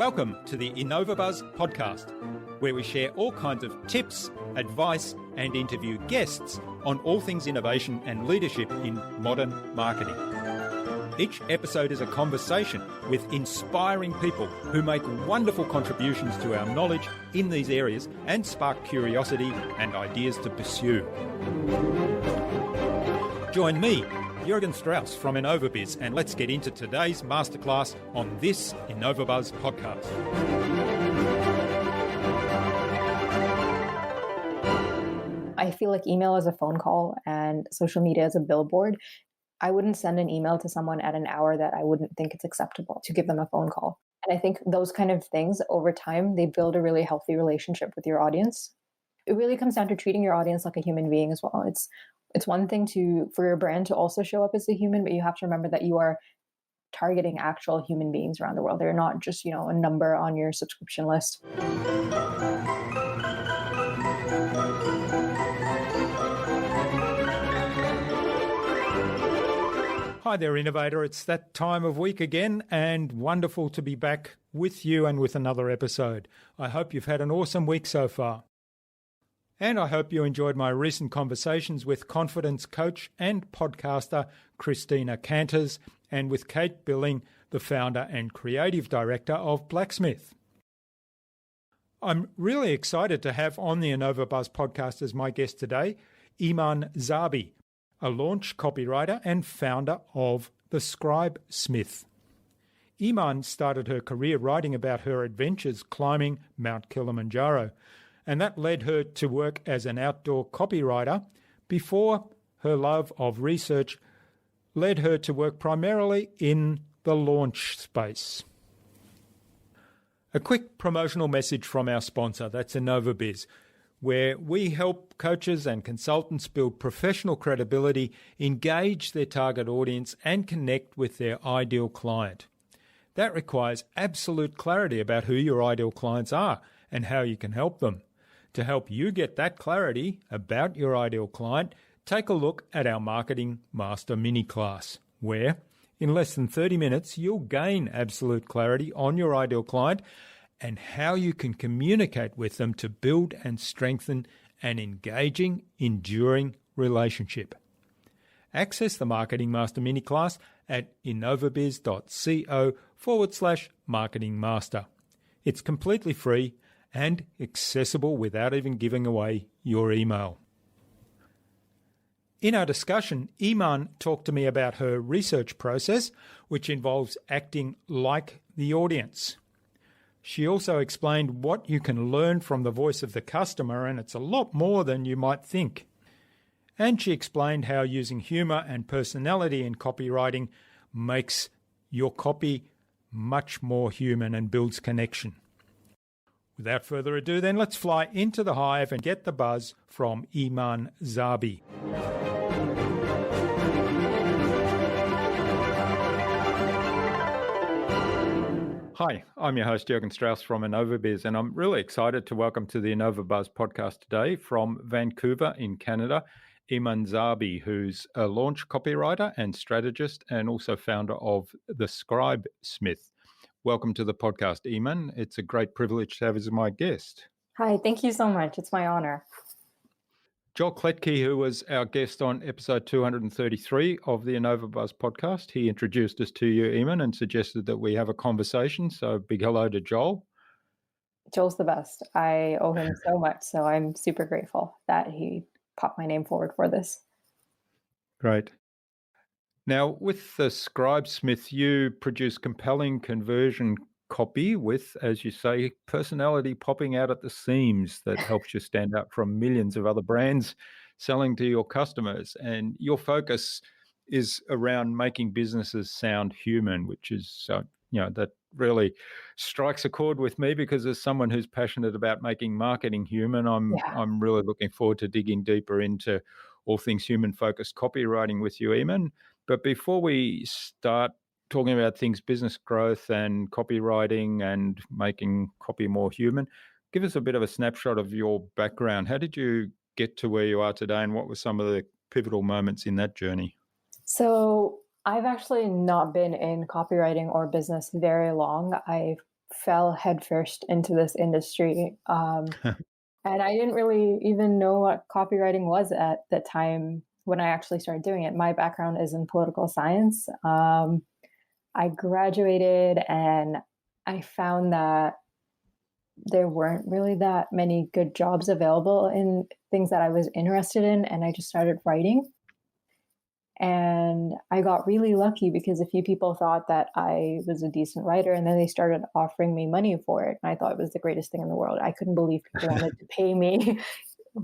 Welcome to the InnovaBuzz podcast, where we share all kinds of tips, advice, and interview guests on all things innovation and leadership in modern marketing. Each episode is a conversation with inspiring people who make wonderful contributions to our knowledge in these areas and spark curiosity and ideas to pursue. Join me, Jürgen Strauss from InnovaBuzz, and let's get into today's masterclass on this InnovaBuzz podcast. I feel like email is a phone call and social media is a billboard. I wouldn't send an email to someone at an hour that I wouldn't think it's acceptable to give them a phone call. And I think those kind of things over time, they build a really healthy relationship with your audience. It really comes down to treating your audience like a human being as well. It's one thing for your brand to also show up as a human, but you have to remember that you are targeting actual human beings around the world. They're not just, a number on your subscription list. Hi there, Innovator. It's that time of week again, and wonderful to be back with you and with another episode. I hope you've had an awesome week so far. And I hope you enjoyed my recent conversations with confidence coach and podcaster Christina Canters and with Kate Billing, the founder and creative director of Blacksmith. I'm really excited to have on the InnovaBuzz podcast as my guest today, Eman Zabi, a launch copywriter and founder of the Scribesmith. Eman started her career writing about her adventures climbing Mount Kilimanjaro, and that led her to work as an outdoor copywriter before her love of research led her to work primarily in the launch space. A quick promotional message from our sponsor, that's InnovaBuzz, where we help coaches and consultants build professional credibility, engage their target audience, and connect with their ideal client. That requires absolute clarity about who your ideal clients are and how you can help them. To help you get that clarity about your ideal client, take a look at our Marketing Master mini class, where in less than 30 minutes, you'll gain absolute clarity on your ideal client and how you can communicate with them to build and strengthen an engaging, enduring relationship. Access the Marketing Master mini class at innovabiz.co/Marketing Master. It's completely free and accessible without even giving away your email. In our discussion, Eman talked to me about her research process, which involves acting like the audience. She also explained what you can learn from the voice of the customer, and it's a lot more than you might think. And she explained how using humour and personality in copywriting makes your copy much more human and builds connection. Without further ado, then, let's fly into the hive and get the buzz from Eman Zabi. Hi, I'm your host, Jürgen Strauss from InnovaBuzz, and I'm really excited to welcome to the InnovaBuzz podcast today from Vancouver in Canada, Eman Zabi, who's a launch copywriter and strategist and also founder of the Scribesmith. Welcome to the podcast, Eman. It's a great privilege to have as my guest. Hi, thank you so much. It's my honor. Joel Kletke, who was our guest on episode 233 of the InnovaBuzz podcast, he introduced us to you, Eman, and suggested that we have a conversation. So big hello to Joel. Joel's the best. I owe him so much, so I'm super grateful that he popped my name forward for this. Great. Now, with the Scribesmith, you produce compelling conversion copy with, as you say, personality popping out at the seams that helps you stand out from millions of other brands selling to your customers. And your focus is around making businesses sound human, which is, that really strikes a chord with me because as someone who's passionate about making marketing human, I'm really looking forward to digging deeper into all things human-focused copywriting with you, Eman. But before we start talking about things business growth and copywriting and making copy more human, give us a bit of a snapshot of your background. How did you get to where you are today, and what were some of the pivotal moments in that journey? So I've actually not been in copywriting or business very long. I've fell headfirst into this industry. And I didn't really even know what copywriting was at the time when I actually started doing it. My background is in political science. I graduated and I found that there weren't really that many good jobs available in things that I was interested in. And I just started writing. And I got really lucky because a few people thought that I was a decent writer, and then they started offering me money for it. And I thought it was the greatest thing in the world. I couldn't believe people wanted to pay me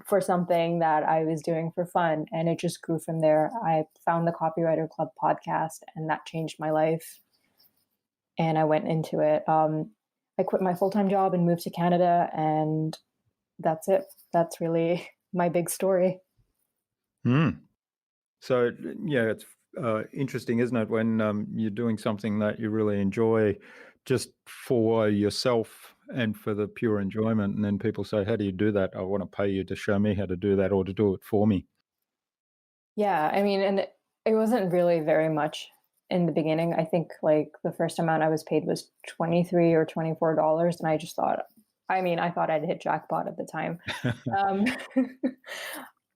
for something that I was doing for fun. And it just grew from there. I found the Copywriter Club podcast, and that changed my life. And I went into it. I quit my full-time job and moved to Canada, and that's it. That's really my big story. So, yeah, it's interesting, isn't it, when you're doing something that you really enjoy just for yourself and for the pure enjoyment, and then people say, how do you do that? I want to pay you to show me how to do that or to do it for me. Yeah, I mean, and it wasn't really very much in the beginning. I think like the first amount I was paid was $23 or $24, and I just thought, I thought I'd hit jackpot at the time.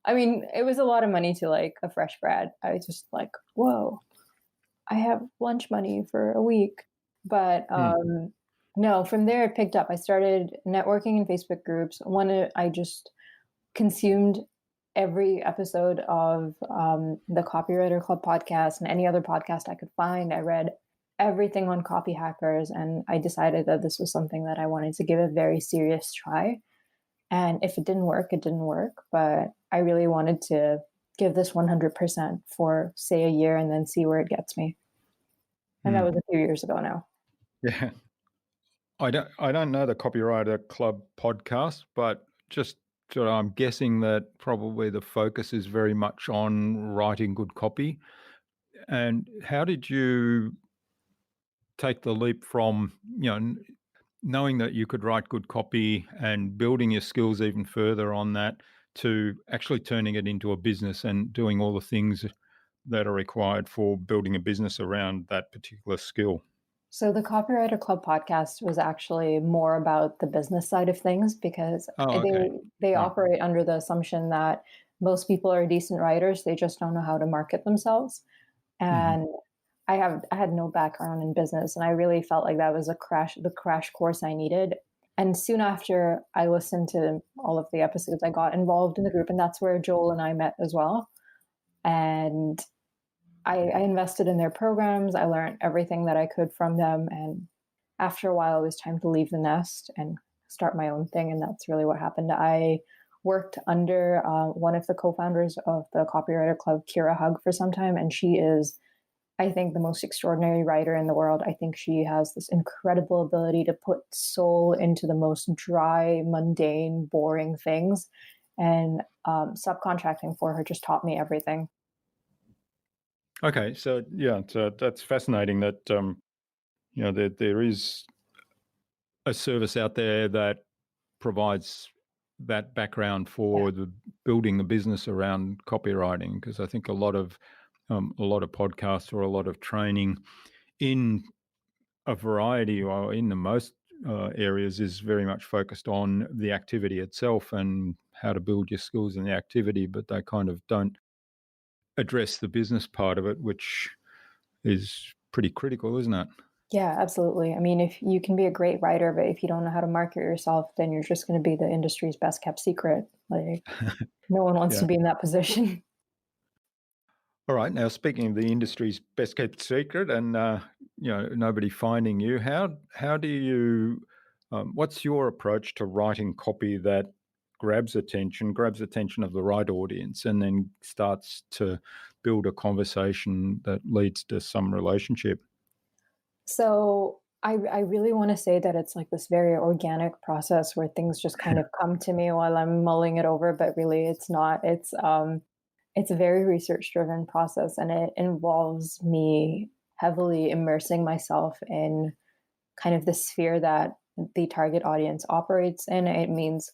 I mean, it was a lot of money to like a fresh grad. I was just like, whoa, I have lunch money for a week. But no, from there it picked up. I started networking in Facebook groups. I just consumed every episode of the Copywriter Club podcast and any other podcast I could find. I read everything on copy hackers, and I decided that this was something that I wanted to give a very serious try. And if it didn't work, it didn't work. But I really wanted to give this 100% for, say, a year and then see where it gets me. And that was a few years ago now. Yeah. I don't know the Copywriter Club podcast, but just I'm guessing that probably the focus is very much on writing good copy. And how did you take the leap from, knowing that you could write good copy and building your skills even further on that to actually turning it into a business and doing all the things that are required for building a business around that particular skill? So the Copywriter Club podcast was actually more about the business side of things because they operate under the assumption that most people are decent writers. They just don't know how to market themselves. And I had no background in business, and I really felt like that was the crash course I needed. And soon after I listened to all of the episodes, I got involved in the group, and that's where Joel and I met as well. And I invested in their programs. I learned everything that I could from them. And after a while, it was time to leave the nest and start my own thing. And that's really what happened. I worked under one of the co-founders of the Copywriter Club, Kira Hug, for some time. And she is, I think, the most extraordinary writer in the world. I think she has this incredible ability to put soul into the most dry, mundane, boring things. And subcontracting for her just taught me everything. Okay, so that's fascinating that there is a service out there that provides that background for the building the business around copywriting, because I think a lot of podcasts or a lot of training in a variety or in the most areas is very much focused on the activity itself and how to build your skills in the activity, but they kind of don't address the business part of it, which is pretty critical, isn't it? Yeah, absolutely. I mean, if you can be a great writer, but if you don't know how to market yourself, then you're just going to be the industry's best kept secret. Like, no one wants to be in that position. All right. Now, speaking of the industry's best kept secret and, nobody finding you, how do you, what's your approach to writing copy that grabs attention of the right audience and then starts to build a conversation that leads to some relationship? So I really want to say that it's like this very organic process where things just kind of come to me while I'm mulling it over, but really it's not. It's a very research-driven process, and it involves me heavily immersing myself in kind of the sphere that the target audience operates in. It means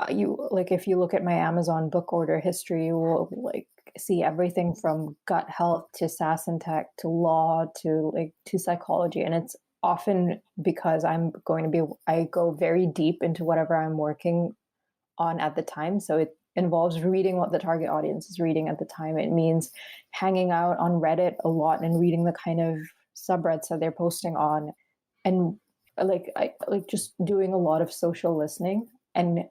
if you look at my Amazon book order history, you will like see everything from gut health to SaaS and tech to law to psychology, and often because I go very deep into whatever I'm working on at the time. So it involves reading what the target audience is reading at the time. It means hanging out on Reddit a lot and reading the kind of subreddits that they're posting on, and I like just doing a lot of social listening and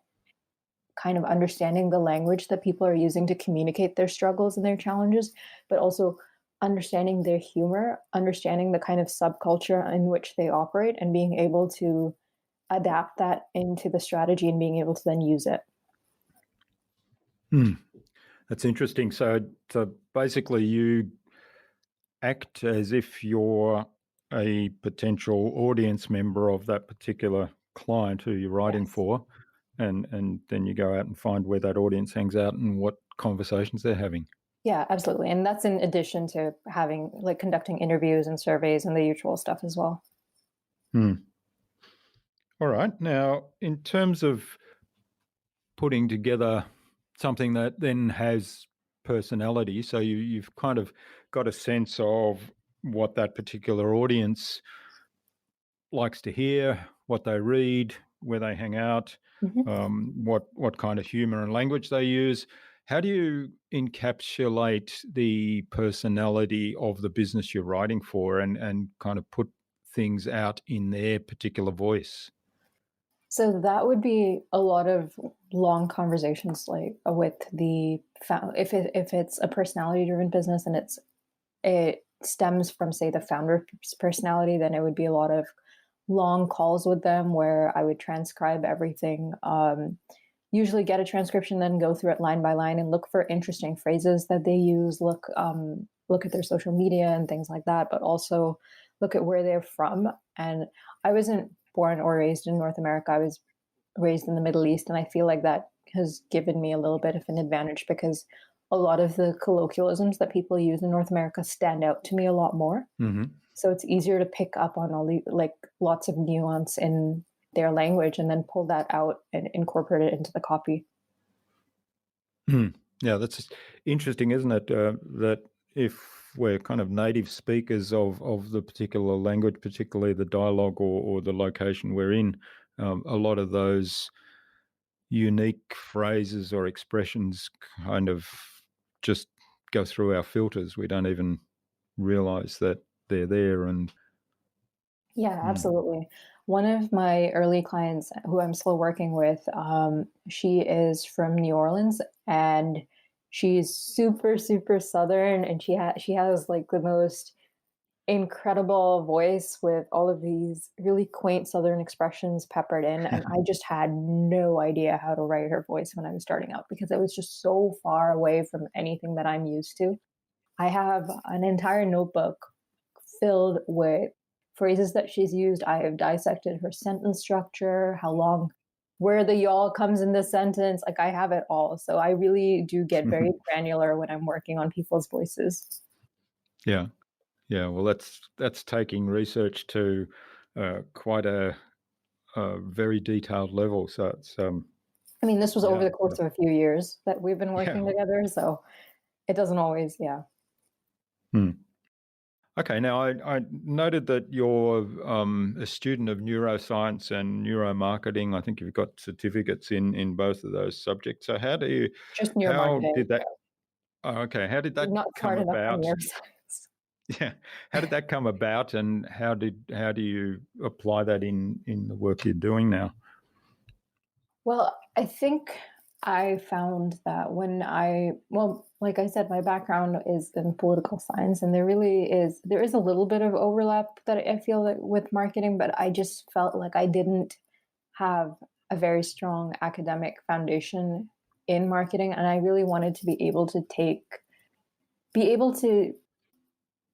kind of understanding the language that people are using to communicate their struggles and their challenges, but also understanding their humor, understanding the kind of subculture in which they operate, and being able to adapt that into the strategy and being able to then use it. That's interesting. So basically you act as if you're a potential audience member of that particular client who you're writing Yes. for, and then you go out and find where that audience hangs out and what conversations they're having. Yeah, absolutely. And that's in addition to having like conducting interviews and surveys and the usual stuff as well. All right. Now, in terms of putting together something that then has personality, so you've kind of got a sense of what that particular audience likes to hear, what they read, where they hang out, what kind of humor and language they use. How do you encapsulate the personality of the business you're writing for and kind of put things out in their particular voice? So that would be a lot of long conversations, like with the if it's a personality driven business and it stems from, say, the founder's personality, then it would be a lot of long calls with them where I would transcribe everything. Usually get a transcription, then go through it line by line and look for interesting phrases that they use. Look at their social media and things like that, but also look at where they're from. And I wasn't born or raised in North America. I was raised in the Middle East, and I feel like that has given me a little bit of an advantage because a lot of the colloquialisms that people use in North America stand out to me a lot more. Mm-hmm. So it's easier to pick up on all the like lots of nuance in their language and then pull that out and incorporate it into the copy. Yeah, that's interesting, isn't it? That if we're kind of native speakers of the particular language, particularly the dialogue or the location we're in, a lot of those unique phrases or expressions kind of just go through our filters. We don't even realize that they're there. And Yeah, absolutely. One of my early clients who I'm still working with, she is from New Orleans, and she's super, super Southern, and she has like the most incredible voice with all of these really quaint Southern expressions peppered in. And I just had no idea how to write her voice when I was starting out because it was just so far away from anything that I'm used to. I have an entire notebook filled with phrases that she's used. I have dissected her sentence structure, how long, where the y'all comes in the sentence. Like I have it all. So I really do get very granular when I'm working on people's voices. Yeah. Yeah, well, that's taking research to quite a very detailed level. So it's I mean, this was over yeah. the course of a few years that we've been working together, so it doesn't always, yeah. Okay, now I noted that you're a student of neuroscience and neuromarketing. I think you've got certificates in both of those subjects. So how did Neuromarketing. that? Oh, okay, how did that Not come smart enough on about? neuroscience. Yeah, how did that come about, and how do you apply that in the work you're doing now? Well, I think I found that like I said, my background is in political science, and there is a little bit of overlap that I feel that with marketing, but I just felt like I didn't have a very strong academic foundation in marketing, and I really wanted to be able to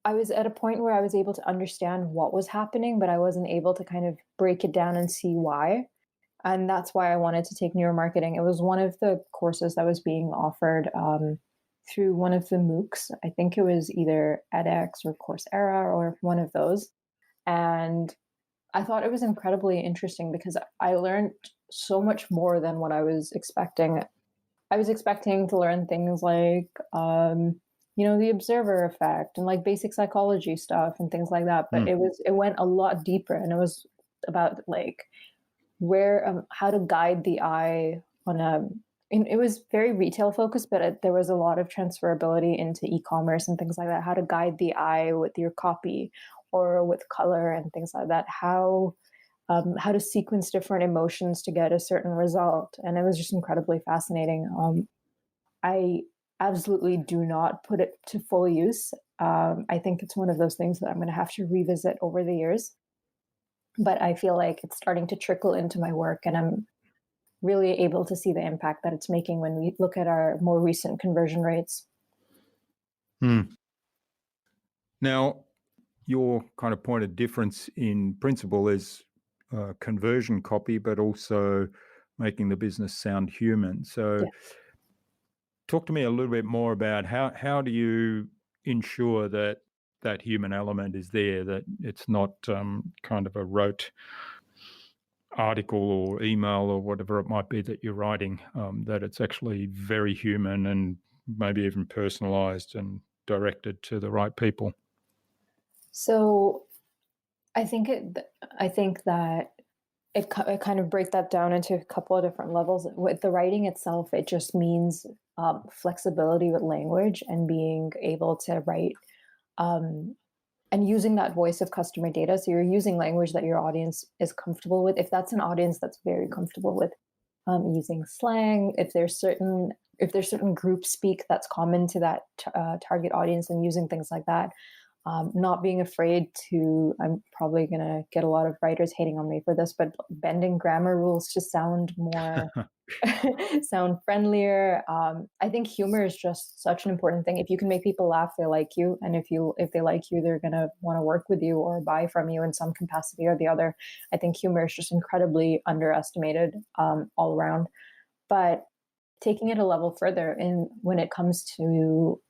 I was at a point where I was able to understand what was happening, but I wasn't able to kind of break it down and see why. And that's why I wanted to take neuromarketing. It was one of the courses that was being offered through one of the MOOCs. I think it was either edX or Coursera or one of those. And I thought it was incredibly interesting because I learned so much more than what I was expecting. I was expecting to learn things like the observer effect and like basic psychology stuff and things like that. But Mm. it went a lot deeper, and it was about like where how to guide the eye on a. And it was very retail focused, but there was a lot of transferability into e-commerce and things like that. How to guide the eye with your copy or with color and things like that. How to sequence different emotions to get a certain result, and it was just incredibly fascinating. I absolutely do not put it to full use. I think it's one of those things that I'm going to have to revisit over the years, but I feel like it's starting to trickle into my work, and I'm really able to see the impact that it's making when we look at our more recent conversion rates. Mm. Now, your kind of point of difference in principle is conversion copy, but also making the business sound human. So Yeah. talk to me a little bit more about how do you ensure that that human element is there, that it's not kind of a rote article or email or whatever it might be that you're writing, that it's actually very human and maybe even personalized and directed to the right people. So I think that it kind of break that down into a couple of different levels. With the writing itself, it just means flexibility with language and being able to write um, and using that voice of customer data. So you're using language that your audience is comfortable with. If that's an audience that's very comfortable with using slang, if there's certain group speak that's common to that target audience, and using things like that. Not being afraid to, I'm probably going to get a lot of writers hating on me for this, but bending grammar rules to sound more, sound friendlier. I think humor is just such an important thing. If you can make people laugh, they like you. And if they like you, they're going to want to work with you or buy from you in some capacity or the other. I think humor is just incredibly underestimated all around. But taking it a level further in when it comes to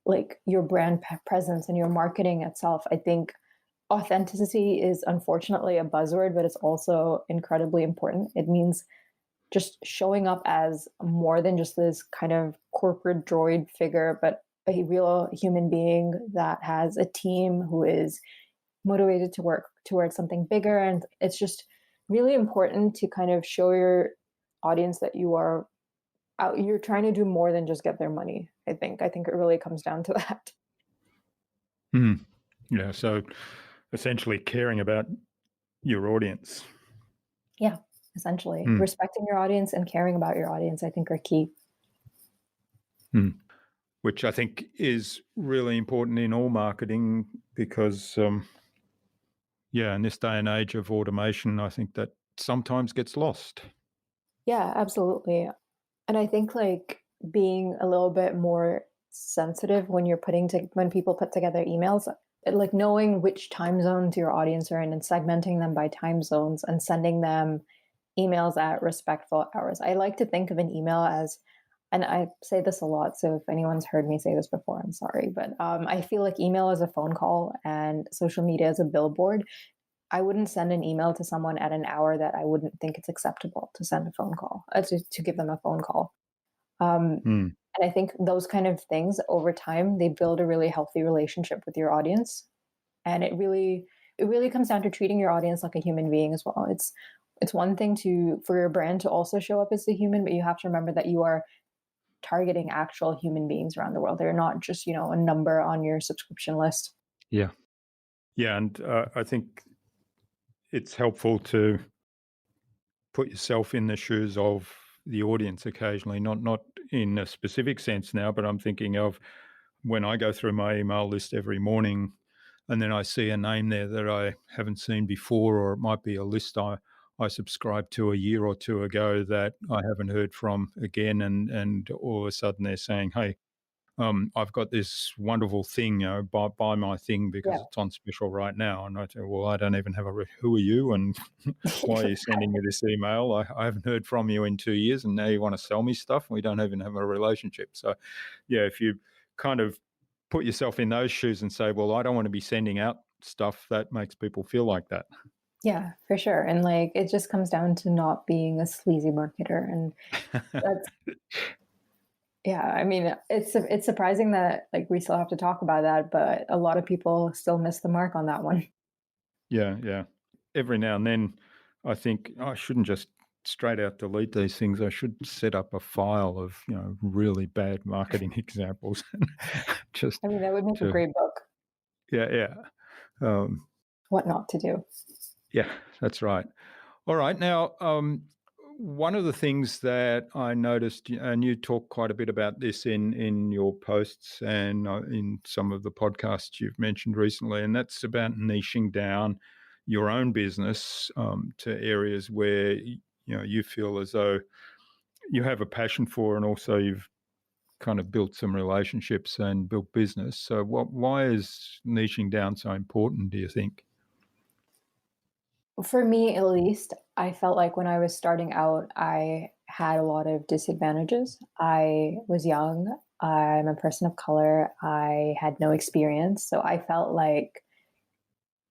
like your brand presence and your marketing itself, I think authenticity is unfortunately a buzzword, but it's also incredibly important. It means just showing up as more than just this kind of corporate droid figure, but a real human being that has a team who is motivated to work towards something bigger. And it's just really important to kind of show your audience that you're trying to do more than just get their money. I think it really comes down to that. Mm. Yeah, so essentially caring about your audience. Yeah, essentially. Respecting your audience and caring about your audience, I think, are key. Which I think is really important in all marketing because, in this day and age of automation, I think that sometimes gets lost. Yeah, absolutely. And I think like being a little bit more sensitive when people put together emails, like knowing which time zones your audience are in and segmenting them by time zones and sending them emails at respectful hours. I like to think of an email as, and I say this a lot, so if anyone's heard me say this before, I'm sorry, but I feel like email is a phone call and social media is a billboard. I wouldn't send an email to someone at an hour that I wouldn't think it's acceptable to send a phone call, to give them a phone call. Mm. And I think those kind of things over time, they build a really healthy relationship with your audience. And it really comes down to treating your audience like a human being as well. It's one thing for your brand to also show up as a human, but you have to remember that you are targeting actual human beings around the world. They're not just, a number on your subscription list. Yeah. Yeah, and I think it's helpful to put yourself in the shoes of the audience occasionally, not in a specific sense now, but I'm thinking of when I go through my email list every morning and then I see a name there that I haven't seen before, or it might be a list I subscribed to a year or two ago that I haven't heard from again, and all of a sudden they're saying, hey, I've got this wonderful thing, buy my thing because Yeah. it's on special right now. And I say, well, I don't even have who are you and why are you sending me this email? I haven't heard from you in 2 years and now you want to sell me stuff and we don't even have a relationship. So, yeah, if you kind of put yourself in those shoes and say, well, I don't want to be sending out stuff that makes people feel like that. Yeah, for sure. And like it just comes down to not being a sleazy marketer. And that's Yeah, I mean, it's surprising that like we still have to talk about that, but a lot of people still miss the mark on that one. Yeah, yeah. Every now and then, I think I shouldn't just straight out delete these things. I should set up a file of really bad marketing examples, just I mean, that would make a to great book. yeah. Um, What not to do. yeah, that's right. All right. Now, one of the things that I noticed, and you talk quite a bit about this in your posts and in some of the podcasts you've mentioned recently, and that's about niching down your own business to areas where you feel as though you have a passion for, and also you've kind of built some relationships and built business. So, why is niching down so important, do you think? For me, at least, I felt like when I was starting out, I had a lot of disadvantages. I was young. I'm a person of color. I had no experience. So I felt like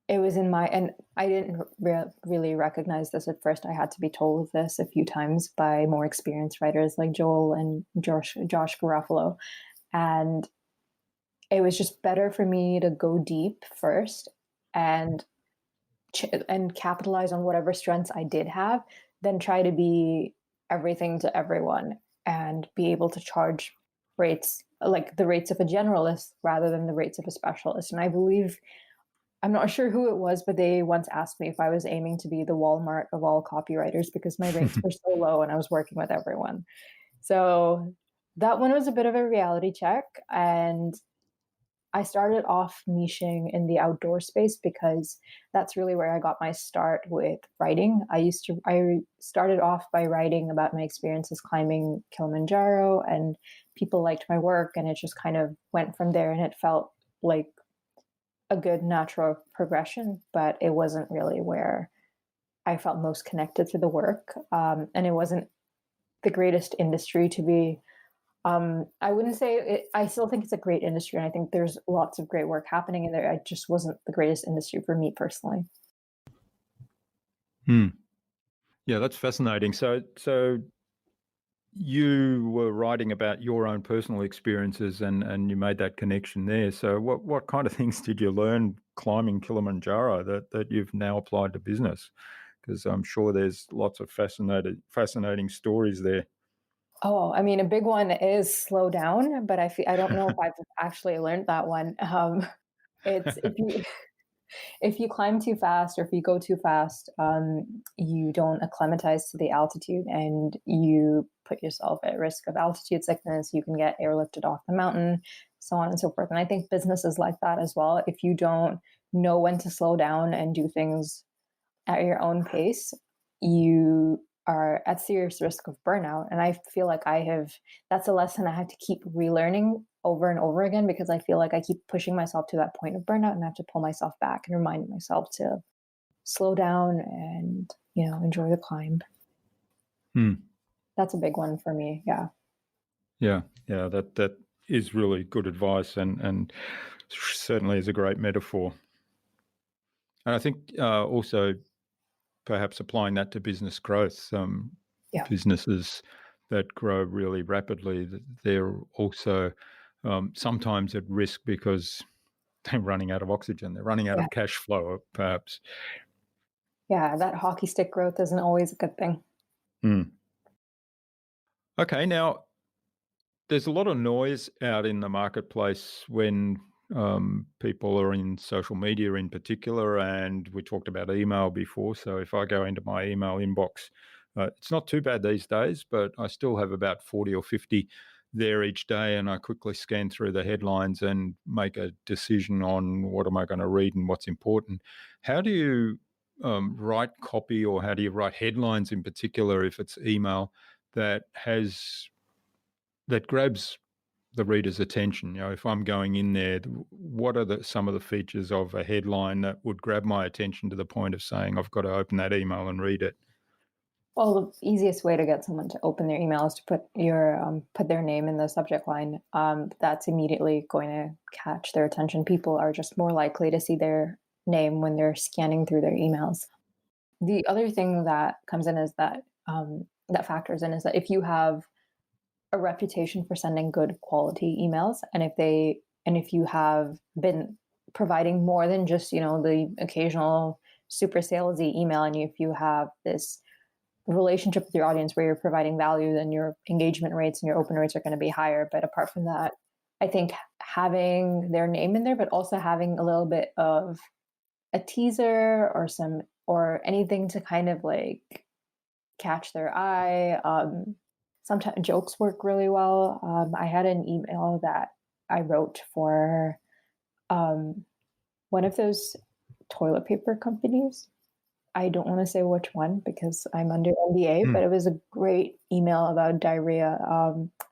it was in my, and I didn't really recognize this at first. I had to be told this a few times by more experienced writers like Joel and Josh Garofalo. And it was just better for me to go deep first and and capitalize on whatever strengths I did have, than try to be everything to everyone and be able to charge rates like the rates of a generalist rather than the rates of a specialist. And I believe, I'm not sure who it was, but they once asked me if I was aiming to be the Walmart of all copywriters because my rates were so low and I was working with everyone. So that one was a bit of a reality check. And I started off niching in the outdoor space because that's really where I got my start with writing. I started off by writing about my experiences climbing Kilimanjaro, and people liked my work, and it just kind of went from there, and it felt like a good natural progression, but it wasn't really where I felt most connected to the work. And it wasn't the greatest industry to be. I wouldn't say it, I still think it's a great industry, and I think there's lots of great work happening in there. It just wasn't the greatest industry for me personally. Hmm. Yeah, that's fascinating. So you were writing about your own personal experiences, and you made that connection there. So what kind of things did you learn climbing Kilimanjaro that you've now applied to business? Because I'm sure there's lots of fascinating stories there. Oh, I mean, a big one is slow down, but I don't know if I've actually learned that one. It's if you climb too fast or if you go too fast, you don't acclimatize to the altitude and you put yourself at risk of altitude sickness. You can get airlifted off the mountain, so on and so forth. And I think business is like that as well. If you don't know when to slow down and do things at your own pace, you are at serious risk of burnout. And I feel like that's a lesson I had to keep relearning over and over again, because I feel like I keep pushing myself to that point of burnout and I have to pull myself back and remind myself to slow down and, enjoy the climb. Hmm. That's a big one for me. Yeah. Yeah, yeah, that is really good advice, and certainly is a great metaphor. And I think also perhaps applying that to business growth, Yeah. businesses that grow really rapidly, they're also sometimes at risk because they're running out of oxygen, they're running out Yeah. of cash flow, perhaps. Yeah. That hockey stick growth isn't always a good thing. Mm. Okay, now there's a lot of noise out in the marketplace when people are in social media in particular, and we talked about email before. So if I go into my email inbox, it's not too bad these days, but I still have about 40 or 50 there each day, and I quickly scan through the headlines and make a decision on what am I going to read and what's important. How do you write copy, or how do you write headlines in particular if it's email that grabs the reader's attention? If I'm going in there, what are some of the features of a headline that would grab my attention to the point of saying I've got to open that email and read it? Well, the easiest way to get someone to open their email is to put their name in the subject line. That's immediately going to catch their attention. People are just more likely to see their name when they're scanning through their emails. The other thing that comes in is that that factors in is that if you have a reputation for sending good quality emails. And if you have been providing more than just, the occasional super salesy email, and if you have this relationship with your audience where you're providing value, then your engagement rates and your open rates are going to be higher. But apart from that, I think having their name in there, but also having a little bit of a teaser or anything to kind of like catch their eye. Sometimes jokes work really well. I had an email that I wrote for one of those toilet paper companies. I don't want to say which one because I'm under NDA, but it was a great email about diarrhea.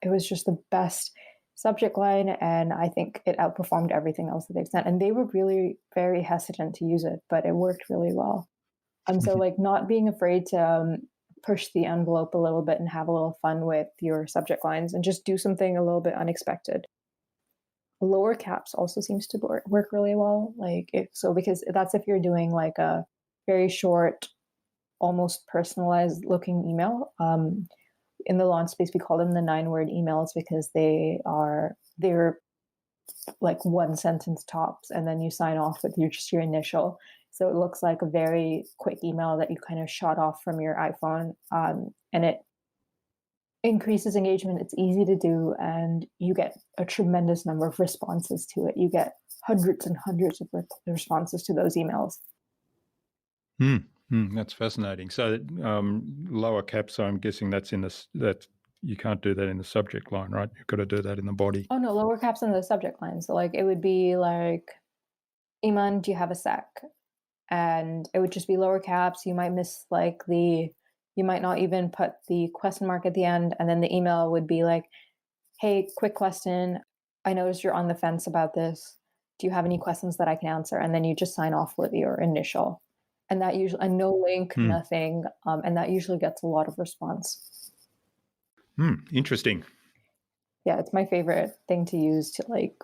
It was just the best subject line, and I think it outperformed everything else that they've sent. And they were really very hesitant to use it, but it worked really well. So like not being afraid to push the envelope a little bit and have a little fun with your subject lines and just do something a little bit unexpected. Lower caps also seems to work really well. Because that's if you're doing like a very short, almost personalized looking email. In the launch space, we call them the 9-word emails because they're like one sentence tops, and then you sign off with just your initial. So it looks like a very quick email that you kind of shot off from your iPhone, and it increases engagement. It's easy to do, and you get a tremendous number of responses to it. You get hundreds and hundreds of responses to those emails. That's fascinating. So lower caps, I'm guessing that's that you can't do that in the subject line, right? You've got to do that in the body. Oh no, lower caps in the subject line. So like it would be like, Eman, do you have a sec? And it would just be lower caps. You might miss you might not even put the question mark at the end. And then the email would be like, hey, quick question. I noticed you're on the fence about this. Do you have any questions that I can answer? And then you just sign off with your initial. And that usually, no link, nothing. And that usually gets a lot of response. Interesting. Yeah, it's my favorite thing to use to like,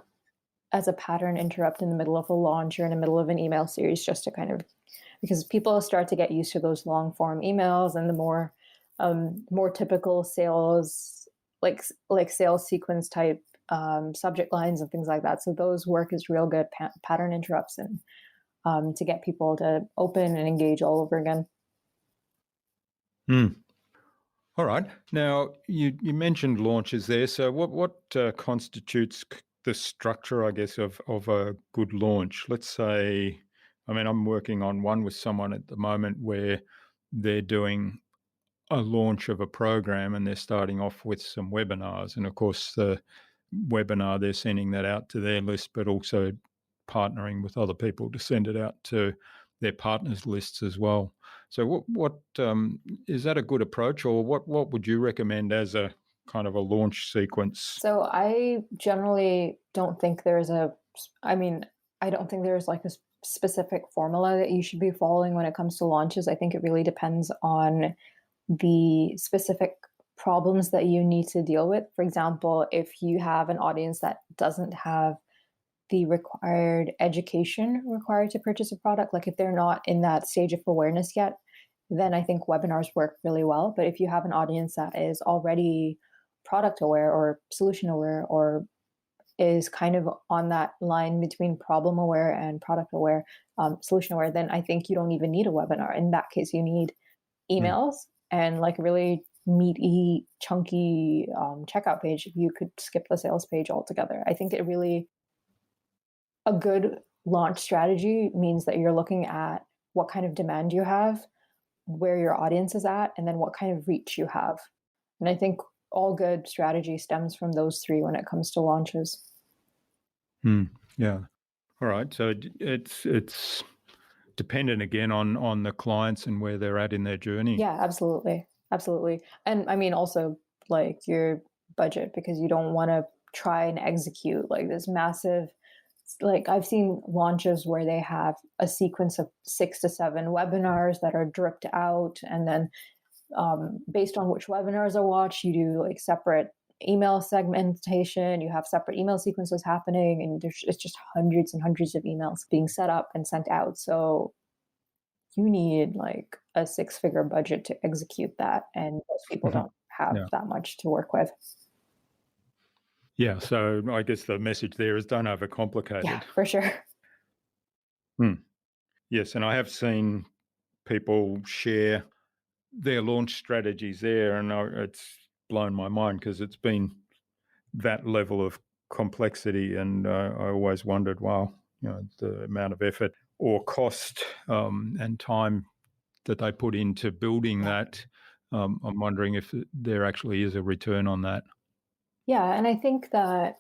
as a pattern interrupt in the middle of a launch or in the middle of an email series, just to kind of, because people start to get used to those long form emails and the more typical sales, like sales sequence type subject lines and things like that. So those work as real good pattern interrupts and to get people to open and engage all over again. All right. Now, you mentioned launches there. So what constitutes the structure, I guess, of a good launch? Let's say, I'm working on one with someone at the moment where they're doing a launch of a program and they're starting off with some webinars. And of course, the webinar, they're sending that out to their list, but also partnering with other people to send it out to their partners' lists as well. So what is that a good approach, or what would you recommend as a kind of a launch sequence? So I generally don't think I don't think there's like a specific formula that you should be following when it comes to launches. I think it really depends on the specific problems that you need to deal with. For example, if you have an audience that doesn't have the required education required to purchase a product, like if they're not in that stage of awareness yet, then I think webinars work really well. But if you have an audience that is already product aware or solution aware, or is kind of on that line between problem aware and product aware, solution aware, then I think you don't even need a webinar. In that case, you need emails and like really meaty, chunky checkout page. You could skip the sales page altogether. I think a good launch strategy means that you're looking at what kind of demand you have, where your audience is at, and then what kind of reach you have. And I think all good strategy stems from those three when it comes to launches. Yeah. All right. So it's dependent again on the clients and where they're at in their journey. Yeah, absolutely. Absolutely. And also like your budget, because you don't want to try and execute like this massive, like I've seen launches where they have a sequence of 6 to 7 webinars that are dripped out. And then based on which webinars are watched, you do like separate email segmentation, you have separate email sequences happening, and it's just hundreds and hundreds of emails being set up and sent out. So you need like a 6-figure budget to execute that. And most people don't have that much to work with. Yeah, so I guess the message there is don't overcomplicate Yeah, it. for sure. Yes, and I have seen people share their launch strategies there, and it's blown my mind because it's been that level of complexity, and I always wondered, wow, the amount of effort or cost and time that they put into building Yeah. that. I'm wondering if there actually is a return on that. Yeah, and I think that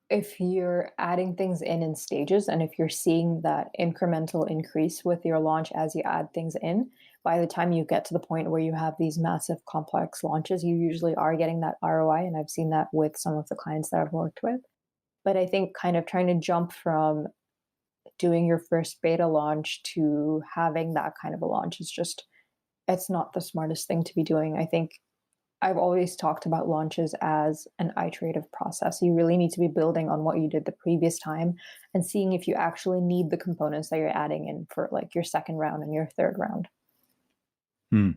if you're adding things in stages, and if you're seeing that incremental increase with your launch as you add things in, by the time you get to the point where you have these massive complex launches, you usually are getting that ROI. And I've seen that with some of the clients that I've worked with. But I think kind of trying to jump from doing your first beta launch to having that kind of a launch is just, it's not the smartest thing to be doing. I think I've always talked about launches as an iterative process. You really need to be building on what you did the previous time and seeing if you actually need the components that you're adding in for like your second round and your third round. Hmm.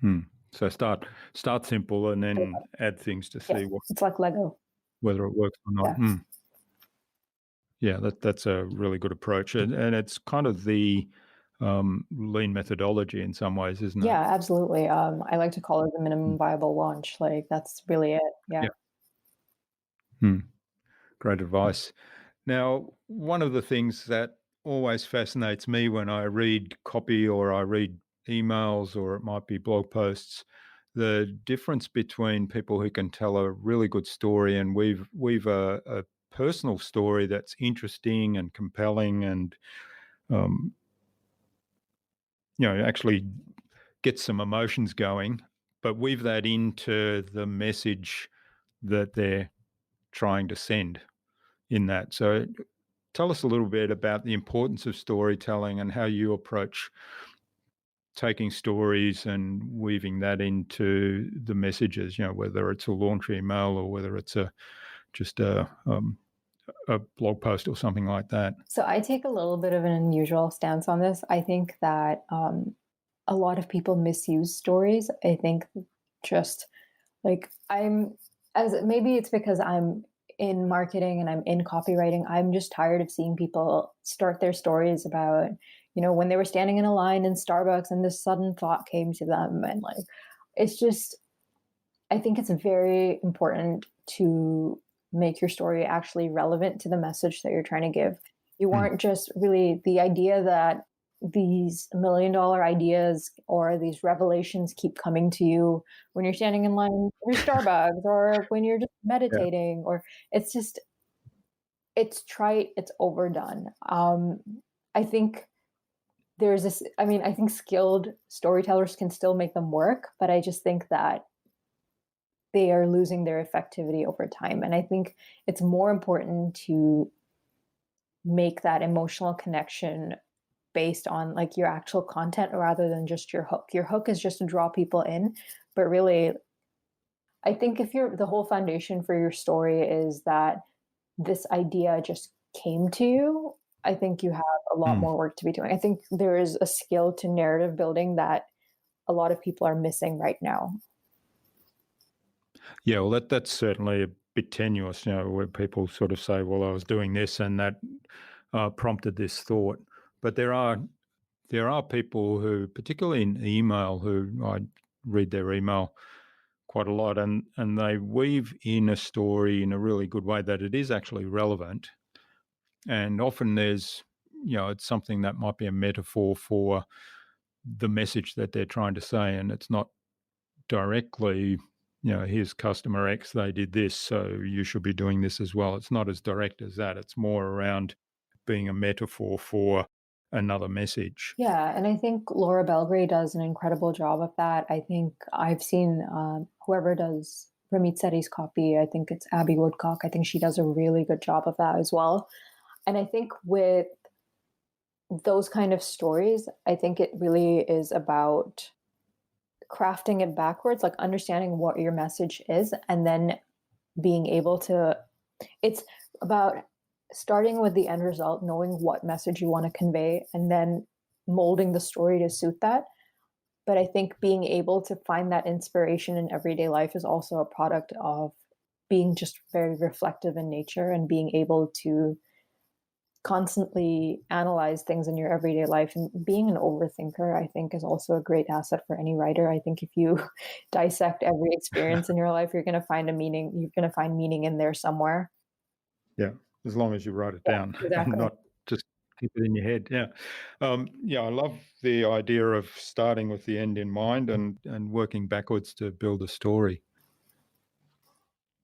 Hmm. So start simple and Yeah. then add things to Yes, see it's like Lego. whether it works or not. Yeah. Yeah, that's a really good approach, and it's kind of the lean methodology in some ways, isn't it? Yeah, absolutely. I like to call it the minimum Mm. viable launch. Like that's really it. Yeah. Yeah. Hmm. Great advice. Now, one of the things that always fascinates me when I read copy or I read emails or it might be blog posts, the difference between people who can tell a really good story and weave a personal story that's interesting and compelling and um, actually get some emotions going, but weave that into the message that they're trying to send in that. So tell us a little bit about the importance of storytelling and how you approach taking stories and weaving that into the messages, whether it's a launch email or whether it's just a blog post or something like that. So I take a little bit of an unusual stance on this. I think that a lot of people misuse stories. I think just like as maybe it's because I'm in marketing and I'm in copywriting, I'm just tired of seeing people start their stories about, when they were standing in a line in Starbucks and this sudden thought came to them. And like, it's just, I think it's very important to make your story actually relevant to the message that you're trying to give. You Mm. aren't just really the idea that these $1 million ideas or these revelations keep coming to you when you're standing in line for Starbucks or when you're just Yeah. meditating, or it's just, it's trite, it's overdone. I think there's this, I mean, I think skilled storytellers can still make them work, but I just think that they are losing their effectivity over time. And I think it's more important to make that emotional connection based on like your actual content rather than just your hook. Your hook is just to draw people in, but really I think if you're the whole foundation for your story is that this idea just came to you, I think you have a lot Mm. more work to be doing. I think there is a skill to narrative building that a lot of people are missing right now. Yeah, well, that's certainly a bit tenuous, where people sort of say, "Well, I was doing this, and that prompted this thought." But there are people who, particularly in email, who I read their email quite a lot, and they weave in a story in a really good way that it is actually relevant. And often there's, it's something that might be a metaphor for the message that they're trying to say, and it's not directly, here's customer X, they did this, so you should be doing this as well. It's not as direct as that. It's more around being a metaphor for another message. Yeah, and I think Laura Belgray does an incredible job of that. I think I've seen whoever does Ramit Sethi's copy, I think it's Abby Woodcock. I think she does a really good job of that as well. And I think with those kind of stories, I think it really is about crafting it backwards, like understanding what your message is, and then being able to, it's about starting with the end result, knowing what message you want to convey, and then molding the story to suit that. But I think being able to find that inspiration in everyday life is also a product of being just very reflective in nature and being able to constantly analyze things in your everyday life. And being an overthinker, I think, is also a great asset for any writer. I think if you dissect every experience in your life, you're going to find meaning in there somewhere. Yeah, as long as you write it Yeah, down and exactly. not just keep it in your head. Yeah. Yeah, I love the idea of starting with the end in mind and working backwards to build a story.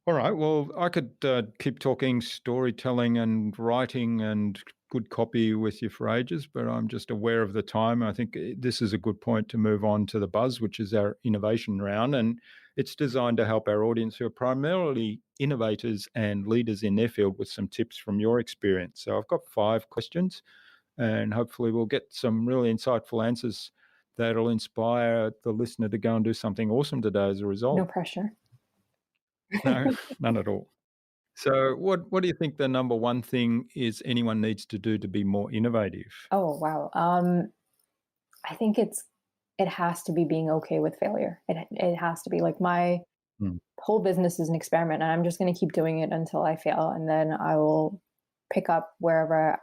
All right. Well, I could keep talking storytelling and writing and good copy with you for ages, but I'm just aware of the time. I think this is a good point to move on to the buzz, which is our innovation round. And it's designed to help our audience who are primarily innovators and leaders in their field with some tips from your experience. So I've got 5 questions, and hopefully we'll get some really insightful answers that'll inspire the listener to go and do something awesome today as a result. No pressure. No, none at all. So what do you think the number one thing is anyone needs to do to be more innovative? Oh, wow. I think it has to be being okay with failure. It has to be like my Mm. whole business is an experiment, and I'm just going to keep doing it until I fail, and then I will pick up wherever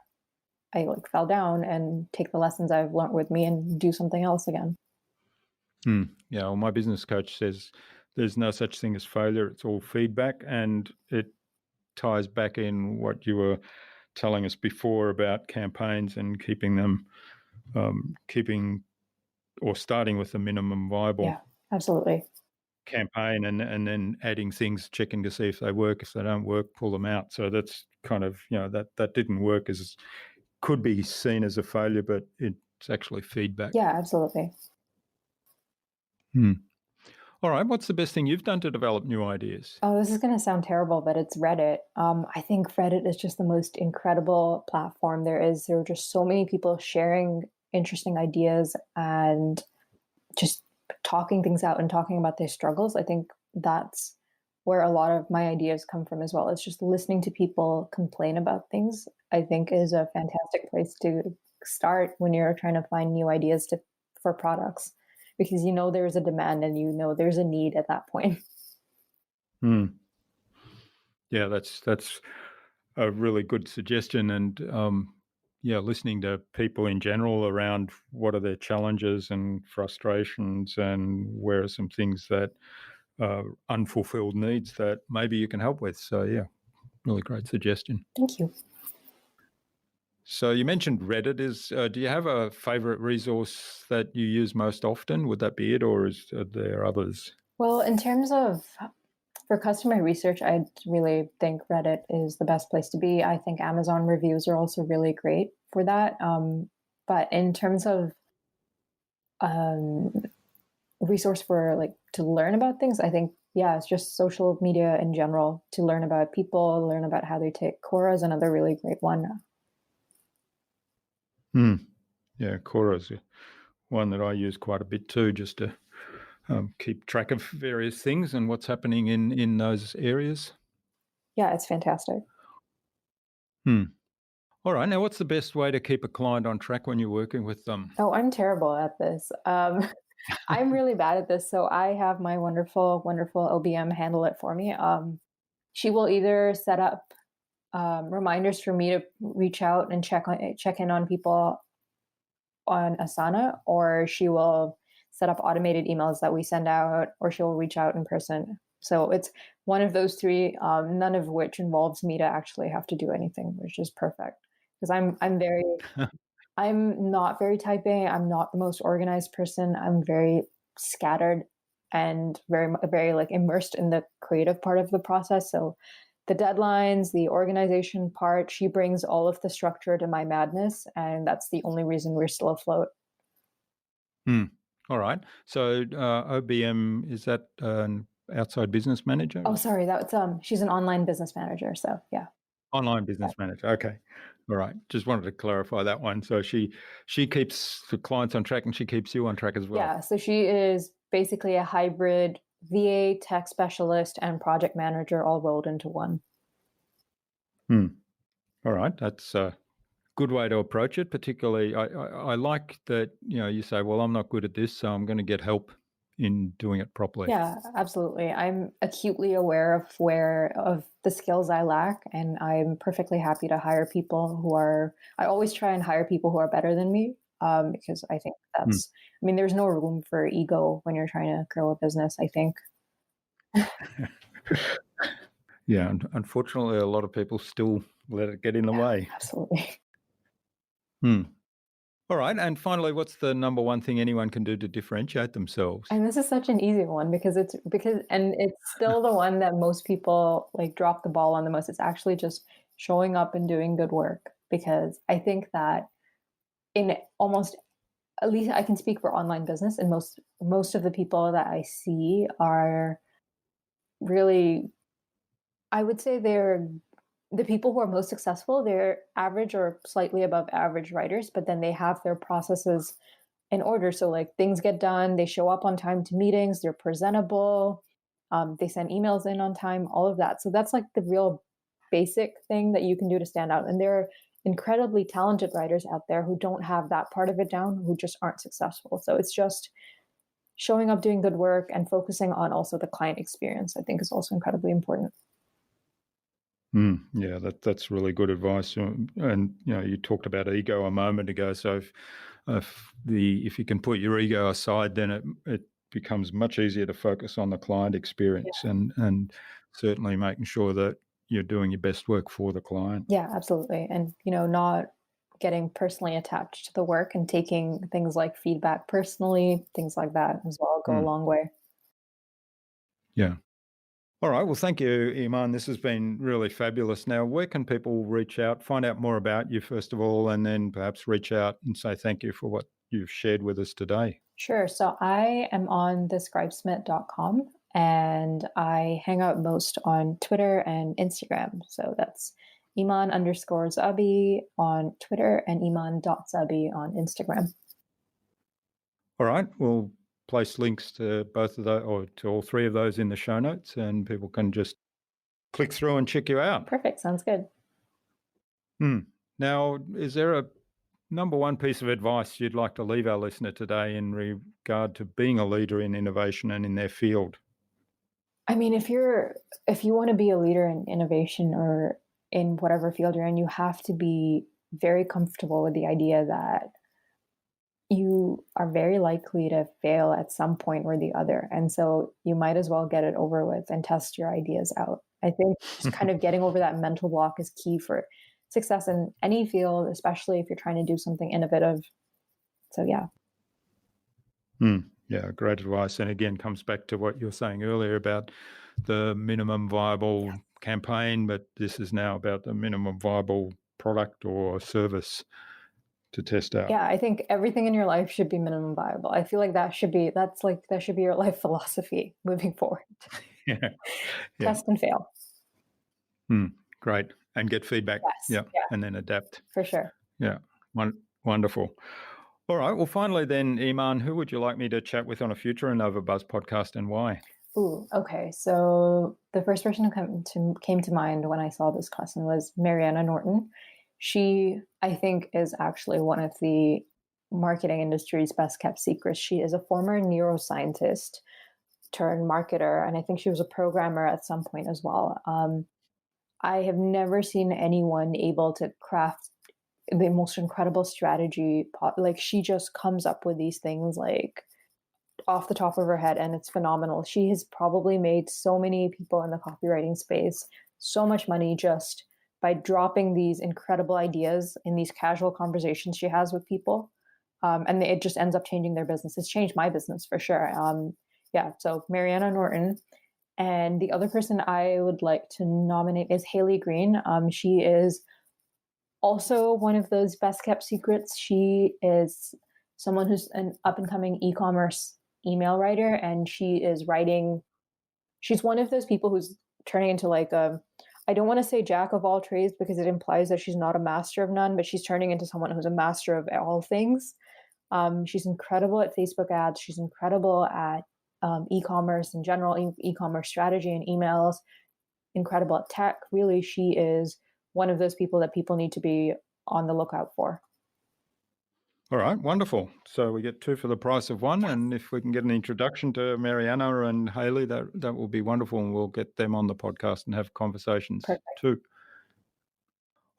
I like fell down and take the lessons I've learned with me and do something else again. Yeah, well, my business coach says there's no such thing as failure. It's all feedback, and it ties back in what you were telling us before about campaigns and keeping them, keeping or starting with the minimum viable Yeah, absolutely. campaign and then adding things, checking to see if they work. If they don't work, pull them out. So that's kind of, that didn't work as could be seen as a failure, but it's actually feedback. Yeah, absolutely. All right. What's the best thing you've done to develop new ideas? Oh, this is going to sound terrible, but it's Reddit. I think Reddit is just the most incredible platform there is. There are just so many people sharing interesting ideas and just talking things out and talking about their struggles. I think that's where a lot of my ideas come from as well. It's just listening to people complain about things, I think, is a fantastic place to start when you're trying to find new ideas for products, because there's a demand and there's a need at that point. Hmm. Yeah, that's a really good suggestion. And yeah, listening to people in general around what are their challenges and frustrations and where are some things that unfulfilled needs that maybe you can help with. So yeah, really great suggestion. Thank you. So you mentioned Reddit. Do you have a favorite resource that you use most often? Would that be it, or are there others? Well, in terms of for customer research, I really think Reddit is the best place to be. I think Amazon reviews are also really great for that. But in terms of um, resource for like to learn about things, I think, yeah, it's just social media in general to learn about people, learn about how they take. Quora is another really great one. Yeah, Quora is one that I use quite a bit too, just to keep track of various things and what's happening in those areas. Yeah, it's fantastic. All right. Now, what's the best way to keep a client on track when you're working with them? Oh, I'm terrible at this. I'm really bad at this. So I have my wonderful, wonderful OBM handle it for me. She will either set up reminders for me to reach out and check in on people on Asana, or she will set up automated emails that we send out, or she'll reach out in person. So it's one of those three, none of which involves me to actually have to do anything, which is perfect. Because I'm not very type A. I'm not the most organized person. I'm very scattered and very like immersed in the creative part of the process. So the deadlines, the organization part, she brings all of the structure to my madness, and that's the only reason we're still afloat. All right. So OBM, is that an outside business manager? Oh, sorry, that's she's an online business manager. So yeah. Online business manager. Okay. All right. Just wanted to clarify that one. So she keeps the clients on track and she keeps you on track as well. Yeah. So she is basically a hybrid VA, tech specialist, and project manager all rolled into one. All right. That's a good way to approach it. Particularly, I like that, you say, well, I'm not good at this, so I'm going to get help in doing it properly. Yeah, absolutely. I'm acutely aware of the skills I lack, and I'm perfectly happy to hire people I always try and hire people who are better than me, because I think Mm. there's no room for ego when you're trying to grow a business, I think. Yeah, unfortunately, a lot of people still let it get in the way. Absolutely. Hmm. All right, and finally, what's the number one thing anyone can do to differentiate themselves? And this is such an easy one because it's still the one that most people like drop the ball on the most. It's actually just showing up and doing good work, because I think that in almost, at least I can speak for online business, and most of the people that I see are really, I would say they're the people who are most successful. They're average or slightly above average writers, but then they have their processes in order. So like things get done, they show up on time to meetings, they're presentable, they send emails in on time, all of that. So that's like the real basic thing that you can do to stand out. And there are incredibly talented writers out there who don't have that part of it down, who just aren't successful. So it's just showing up, doing good work, and focusing on also the client experience, I think, is also incredibly important. Yeah, that's really good advice. And you talked about ego a moment ago. So if you can put your ego aside, then it becomes much easier to focus on the client experience and certainly making sure that you're doing your best work for the client. Yeah, absolutely. And, not getting personally attached to the work and taking things like feedback personally, things like that as well go a long way. Yeah. All right. Well, thank you, Eman. This has been really fabulous. Now, where can people reach out, find out more about you, first of all, and then perhaps reach out and say thank you for what you've shared with us today? Sure. So I am on the Scribesmith.com, and I hang out most on Twitter and Instagram. So that's Eman_Zabi on Twitter and Eman.Zabi on Instagram. All right. We'll place links to both of those, or to all three of those, in the show notes, and people can just click through and check you out. Perfect. Sounds good. Now, is there a number one piece of advice you'd like to leave our listener today in regard to being a leader in innovation and in their field? I mean, if you want to be a leader in innovation or in whatever field you're in, you have to be very comfortable with the idea that you are very likely to fail at some point or the other. And so you might as well get it over with and test your ideas out. I think just kind of getting over that mental block is key for success in any field, especially if you're trying to do something innovative. So yeah. Yeah, great advice. And again, comes back to what you were saying earlier about the minimum viable campaign, but this is now about the minimum viable product or service to test out. Yeah, I think everything in your life should be minimum viable. I feel like that should be your life philosophy moving forward. Yeah. Test and fail. Great. And get feedback. Yes. Yeah. And then adapt. For sure. Yeah. Wonderful. All right. Well, finally then, Eman, who would you like me to chat with on a future InnovaBuzz podcast, and why? Ooh, okay. So the first person who came to mind when I saw this question was Mariana Norton. She, I think, is actually one of the marketing industry's best kept secrets. She is a former neuroscientist turned marketer, and I think she was a programmer at some point as well. I have never seen anyone able to craft the most incredible strategy. Like, she just comes up with these things like off the top of her head, and it's phenomenal. She has probably made so many people in the copywriting space so much money just by dropping these incredible ideas in these casual conversations she has with people. And it just ends up changing their business. It's changed my business for sure. So Mariana Norton. And the other person I would like to nominate is Haley Green. She is also one of those best kept secrets. She is someone who's an up and coming e-commerce email writer, and she's one of those people who's turning into like I don't want to say jack of all trades because it implies that she's not a master of none, but she's turning into someone who's a master of all things. She's incredible at Facebook ads. She's incredible at e-commerce in general, e-commerce strategy and emails, incredible at tech. Really, she is one of those people that people need to be on the lookout for. All right, wonderful. So we get 2 for the price of 1, and if we can get an introduction to Mariana and Hayley, that will be wonderful, and we'll get them on the podcast and have conversations too.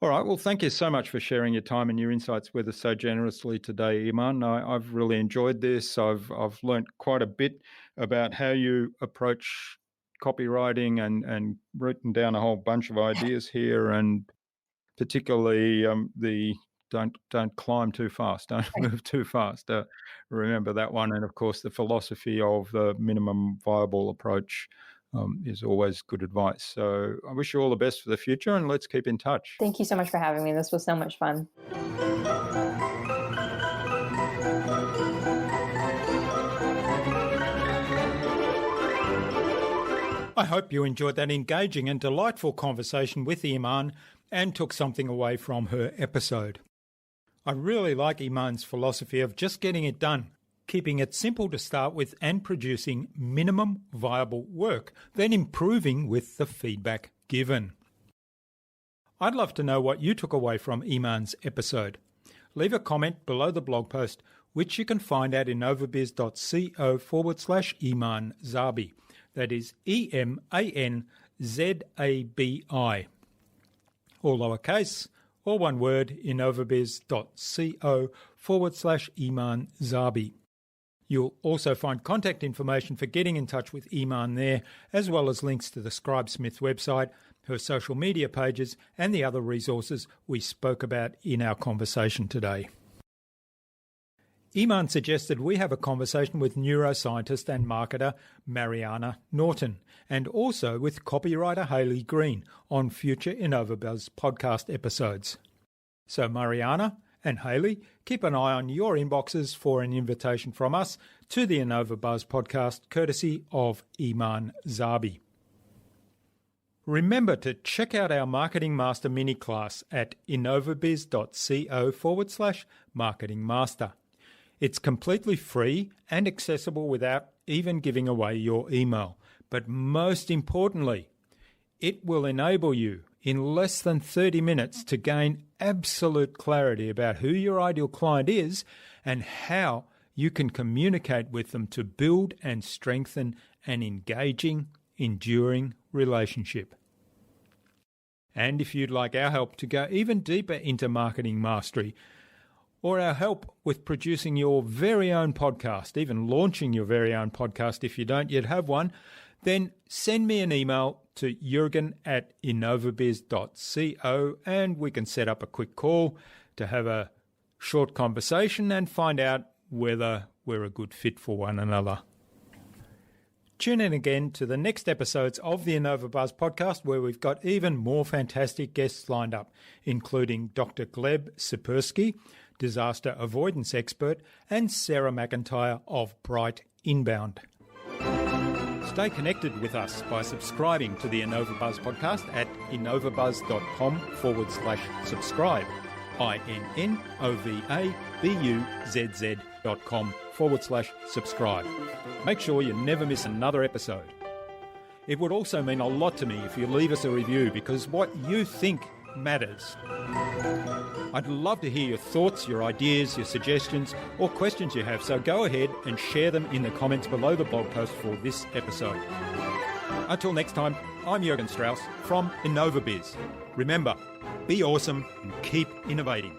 All right, well, thank you so much for sharing your time and your insights with us so generously today, Eman. I've really enjoyed this. I've learnt quite a bit about how you approach copywriting and written down a whole bunch of ideas here, and particularly the don't climb too fast, don't move too fast. Remember that one, and of course the philosophy of the minimum viable approach is always good advice. So I wish you all the best for the future, and let's keep in touch. Thank you so much for having me. This was so much fun. I hope you enjoyed that engaging and delightful conversation with Eman and took something away from her episode. I really like Eman's philosophy of just getting it done, keeping it simple to start with and producing minimum viable work, then improving with the feedback given. I'd love to know what you took away from Eman's episode. Leave a comment below the blog post, which you can find at innovabiz.co/Eman Zabi. That is EMANZABI. All lowercase, all one word, innovabiz.co/Eman Zabi. You'll also find contact information for getting in touch with Eman there, as well as links to the Scribesmith website, her social media pages, and the other resources we spoke about in our conversation today. Eman suggested we have a conversation with neuroscientist and marketer Mariana Norton, and also with copywriter Hayley Green on future InnovaBuzz podcast episodes. So Mariana and Hayley, keep an eye on your inboxes for an invitation from us to the InnovaBuzz podcast, courtesy of Eman Zabi. Remember to check out our Marketing Master mini class at innovabiz.co/Marketing Master. It's completely free and accessible without even giving away your email. But most importantly, it will enable you in less than 30 minutes to gain absolute clarity about who your ideal client is and how you can communicate with them to build and strengthen an engaging, enduring relationship. And if you'd like our help to go even deeper into marketing mastery, or our help with producing your very own podcast, even launching your very own podcast if you don't yet have one, then send me an email to jurgen@innovabiz.co and we can set up a quick call to have a short conversation and find out whether we're a good fit for one another. Tune in again to the next episodes of the InnovaBuzz podcast, where we've got even more fantastic guests lined up, including Dr. Gleb Sipursky, disaster avoidance expert, and Sarah McIntyre of Bright Inbound. Stay connected with us by subscribing to the InnovaBuzz podcast at innovabuzz.com/subscribe. innovabuzz.com/subscribe. Make sure you never miss another episode. It would also mean a lot to me if you leave us a review, because what you think matters. I'd love to hear your thoughts, your ideas, your suggestions, or questions you have, so go ahead and share them in the comments below the blog post for this episode. Until next time, I'm Jurgen Strauss from InnovaBiz. Remember, be awesome and keep innovating.